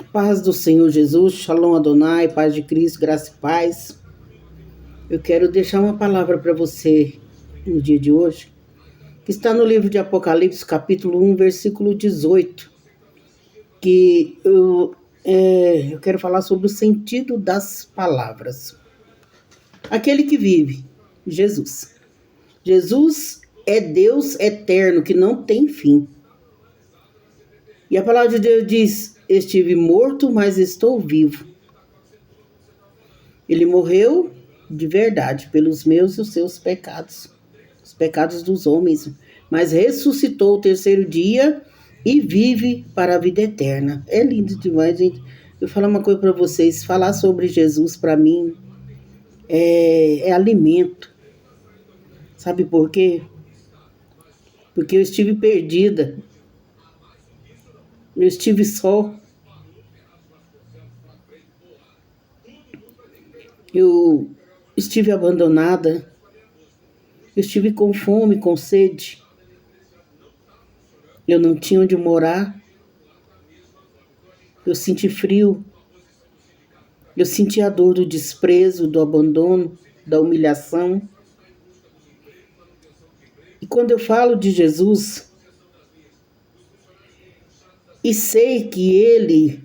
Paz do Senhor Jesus, Shalom Adonai, paz de Cristo, graça e paz. Eu quero deixar uma palavra para você no dia de hoje, que está no livro de Apocalipse, capítulo 1, versículo 18, que eu quero falar sobre o sentido das palavras. Aquele que vive, Jesus. Jesus é Deus eterno, que não tem fim. E a palavra de Deus diz: estive morto, mas estou vivo. Ele morreu de verdade pelos meus e os seus pecados, os pecados dos homens, mas ressuscitou o terceiro dia e vive para a vida eterna. É lindo demais, gente. Eu vou falar uma coisa para vocês: falar sobre Jesus para mim é alimento. Sabe por quê? Porque eu estive perdida, eu estive só, eu estive abandonada, eu estive com fome, com sede, eu não tinha onde morar, eu senti frio, eu senti a dor do desprezo, do abandono, da humilhação. E quando eu falo de Jesus e sei que Ele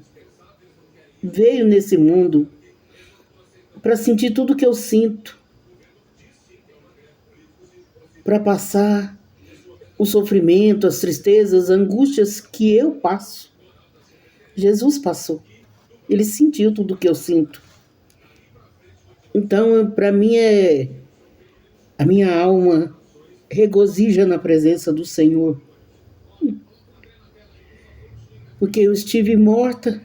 veio nesse mundo para sentir tudo que eu sinto, para passar o sofrimento, as tristezas, as angústias que eu passo. Jesus passou. Ele sentiu tudo que eu sinto. Então, para mim, a minha alma regozija na presença do Senhor. Porque eu estive morta,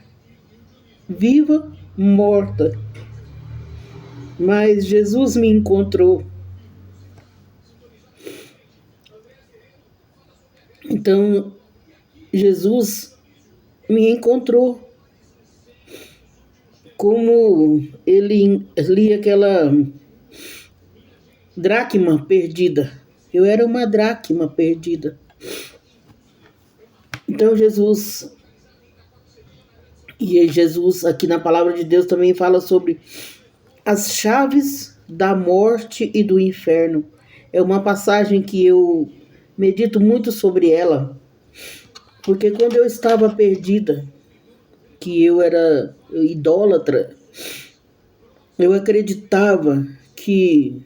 viva, morta. Mas Jesus me encontrou. Então, Jesus me encontrou. Como ele lia aquela dracma perdida. Eu era uma dracma perdida. Então, Jesus aqui na palavra de Deus também fala sobre as chaves da morte e do inferno. É uma passagem que eu medito muito sobre ela, porque quando eu estava perdida, que eu era idólatra, eu acreditava que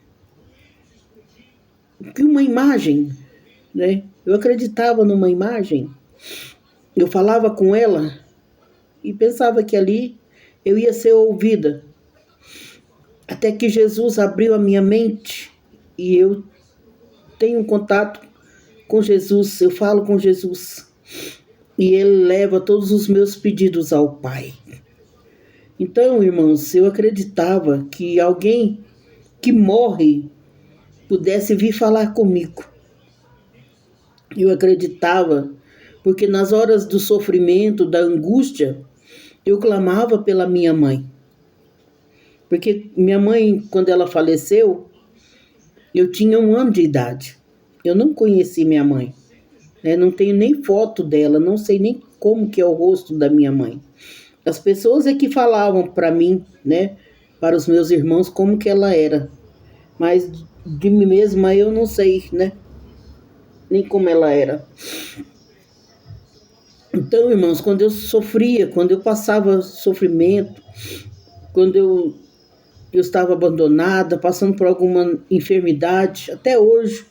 uma imagem, né? Eu acreditava numa imagem, eu falava com ela e pensava que ali eu ia ser ouvida. Até que Jesus abriu a minha mente e eu tenho um contato com Jesus, eu falo com Jesus. E Ele leva todos os meus pedidos ao Pai. Então, irmãos, eu acreditava que alguém que morre pudesse vir falar comigo. Eu acreditava, porque nas horas do sofrimento, da angústia, eu clamava pela minha mãe. Porque minha mãe, quando ela faleceu, eu tinha 1 ano de idade. Eu não conheci minha mãe. Não tenho nem foto dela, não sei nem como que é o rosto da minha mãe. As pessoas é que falavam para mim, né, para os meus irmãos, como que ela era. Mas de mim mesma eu não sei, né, nem como ela era. Então, irmãos, quando eu sofria, quando eu passava sofrimento, quando eu estava abandonada, passando por alguma enfermidade, até hoje,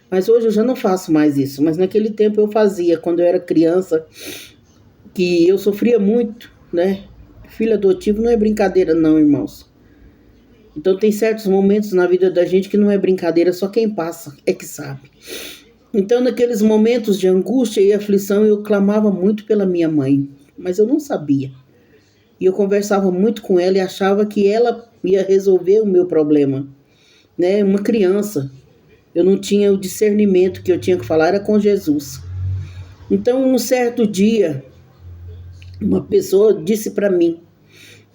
mas hoje eu já não faço mais isso, mas naquele tempo eu fazia, quando eu era criança, que eu sofria muito, né? Filho adotivo não é brincadeira não, irmãos. Então tem certos momentos na vida da gente que não é brincadeira, só quem passa é que sabe. Então naqueles momentos de angústia e aflição eu clamava muito pela minha mãe, mas eu não sabia. E eu conversava muito com ela e achava que ela ia resolver o meu problema, né? Uma criança. Eu não tinha o discernimento, que eu tinha que falar era com Jesus. Então, um certo dia, uma pessoa disse para mim,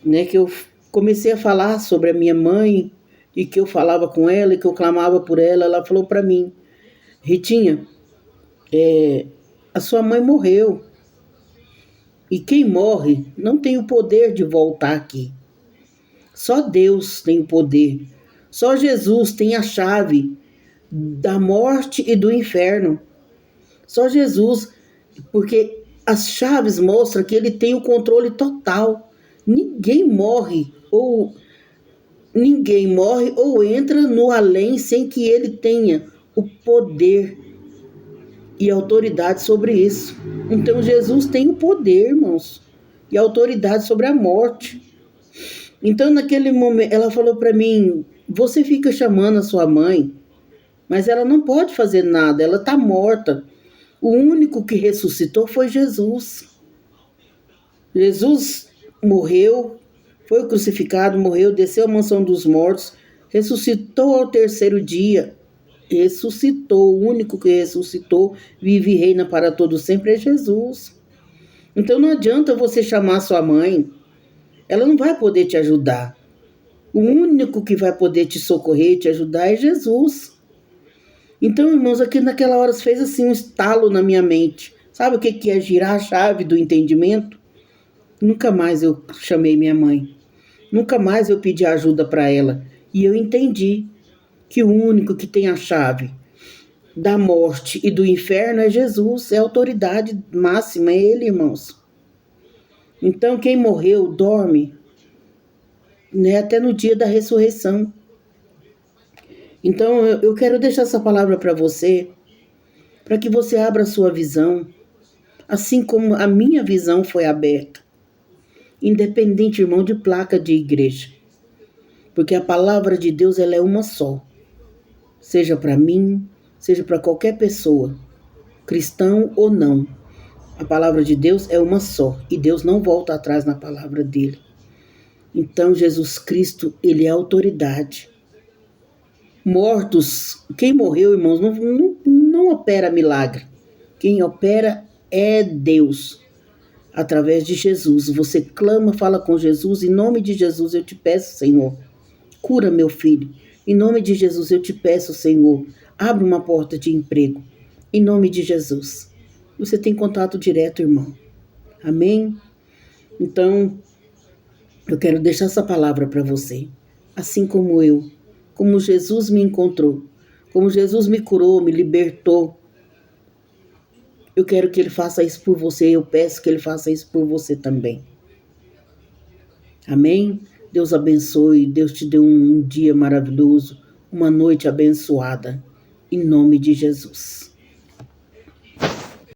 né, que eu comecei a falar sobre a minha mãe e que eu falava com ela e que eu clamava por ela. Ela falou para mim: Ritinha, a sua mãe morreu. E quem morre não tem o poder de voltar aqui. Só Deus tem o poder. Só Jesus tem a chave da morte e do inferno. Só Jesus, porque as chaves mostram que ele tem o controle total. Ninguém morre ou entra no além sem que ele tenha o poder e autoridade sobre isso. Então Jesus tem o poder, irmãos, e autoridade sobre a morte. Então naquele momento ela falou para mim: você fica chamando a sua mãe, mas ela não pode fazer nada, ela está morta. O único que ressuscitou foi Jesus. Jesus morreu, foi crucificado, morreu, desceu à mansão dos mortos, ressuscitou ao terceiro dia. Ressuscitou, o único que ressuscitou, vive e reina para todo sempre é Jesus. Então não adianta você chamar sua mãe, ela não vai poder te ajudar. O único que vai poder te socorrer e te ajudar é Jesus. Então, irmãos, aqui naquela hora fez assim um estalo na minha mente. Sabe o que é girar a chave do entendimento? Nunca mais eu chamei minha mãe. Nunca mais eu pedi ajuda para ela. E eu entendi que o único que tem a chave da morte e do inferno é Jesus. É a autoridade máxima, é Ele, irmãos. Então, quem morreu dorme, né, até no dia da ressurreição. Então, eu quero deixar essa palavra para você, para que você abra a sua visão, assim como a minha visão foi aberta. Independente, irmão, de placa de igreja. Porque a palavra de Deus, ela é uma só. Seja para mim, seja para qualquer pessoa, cristão ou não. A palavra de Deus é uma só. E Deus não volta atrás na palavra dele. Então, Jesus Cristo, ele é autoridade. Mortos, quem morreu, irmãos, não opera milagre. Quem opera é Deus. Através de Jesus. Você clama, fala com Jesus. Em nome de Jesus eu te peço, Senhor, cura meu filho. Em nome de Jesus eu te peço, Senhor, abre uma porta de emprego. Em nome de Jesus. Você tem contato direto, irmão. Amém? Então, eu quero deixar essa palavra para você. Assim como eu. Como Jesus me encontrou. Como Jesus me curou, me libertou. Eu quero que Ele faça isso por você. Eu peço que Ele faça isso por você também. Amém? Deus abençoe. Deus te dê um dia maravilhoso. Uma noite abençoada. Em nome de Jesus.